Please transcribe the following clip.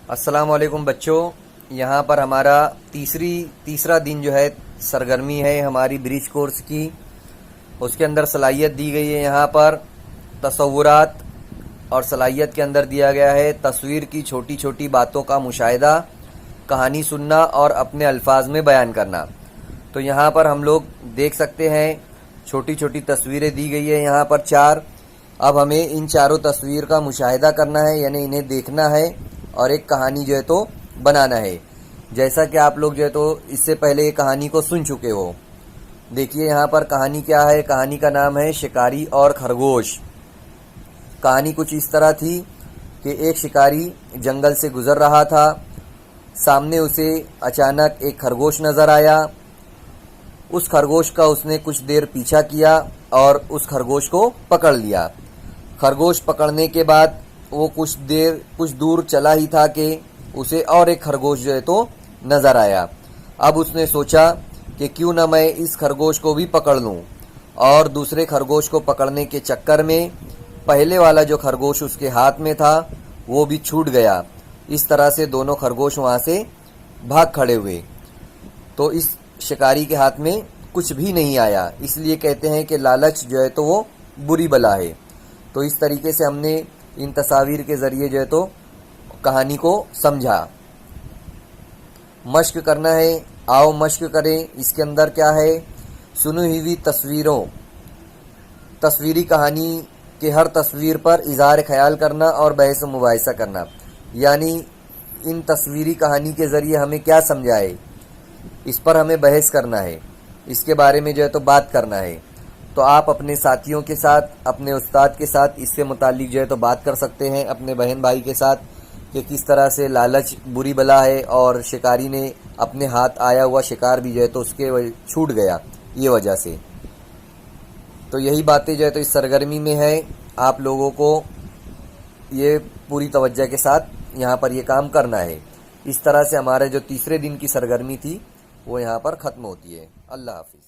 السلام علیکم بچوں، یہاں پر ہمارا تیسرا دن جو ہے سرگرمی ہے ہماری برج کورس کی۔ اس کے اندر صلاحیت دی گئی ہے یہاں پر تصورات، اور صلاحیت کے اندر دیا گیا ہے تصویر کی چھوٹی چھوٹی باتوں کا مشاہدہ، کہانی سننا اور اپنے الفاظ میں بیان کرنا۔ تو یہاں پر ہم لوگ دیکھ سکتے ہیں چھوٹی چھوٹی تصویریں دی گئی ہے یہاں پر 4۔ اب ہمیں ان چاروں تصویر کا مشاہدہ کرنا ہے، یعنی انہیں دیکھنا ہے اور ایک کہانی جو ہے تو بنانا ہے۔ جیسا کہ آپ لوگ جو ہے تو اس سے پہلے یہ کہانی کو سن چکے ہو۔ دیکھیے یہاں پر کہانی کیا ہے۔ کہانی کا نام ہے شکاری اور خرگوش۔ کہانی کچھ اس طرح تھی کہ ایک شکاری جنگل سے گزر رہا تھا، سامنے اسے اچانک ایک خرگوش نظر آیا۔ اس خرگوش کا اس نے کچھ دیر پیچھا کیا اور اس خرگوش کو پکڑ لیا۔ خرگوش پکڑنے کے بعد وہ کچھ دور چلا ہی تھا کہ اسے اور ایک خرگوش جو ہے تو نظر آیا۔ اب اس نے سوچا کہ کیوں نہ میں اس خرگوش کو بھی پکڑ لوں، اور دوسرے خرگوش کو پکڑنے کے چکر میں پہلے والا جو خرگوش اس کے ہاتھ میں تھا وہ بھی چھوٹ گیا۔ اس طرح سے دونوں خرگوش وہاں سے بھاگ کھڑے ہوئے۔ تو اس شکاری کے ہاتھ میں کچھ بھی نہیں آیا، اس لیے کہتے ہیں کہ لالچ جو ہے تو وہ بری بلا ہے۔ تو اس طریقے سے ہم نے ان تصاویر کے ذریعے جو ہے تو کہانی کو سمجھا۔ مشق کرنا ہے، آؤ مشق کریں۔ اس کے اندر کیا ہے؟ سنی ہوئی تصویری کہانی کے ہر تصویر پر اظہار خیال کرنا اور بحث و مباحثہ کرنا، یعنی ان تصویری کہانی کے ذریعے ہمیں کیا سمجھائے، اس پر ہمیں بحث کرنا ہے، اس کے بارے میں جو ہے تو بات کرنا ہے۔ تو آپ اپنے ساتھیوں کے ساتھ، اپنے استاد کے ساتھ اس سے متعلق جو ہے تو بات کر سکتے ہیں، اپنے بہن بھائی کے ساتھ، کہ کس طرح سے لالچ بری بلا ہے اور شکاری نے اپنے ہاتھ آیا ہوا شکار بھی جو ہے تو اس کے چھوٹ گیا یہ وجہ سے۔ تو یہی باتیں جو ہے تو اس سرگرمی میں ہے۔ آپ لوگوں کو یہ پوری توجہ کے ساتھ یہاں پر یہ کام کرنا ہے۔ اس طرح سے ہمارے جو تیسرے دن کی سرگرمی تھی وہ یہاں پر ختم ہوتی ہے۔ اللہ حافظ۔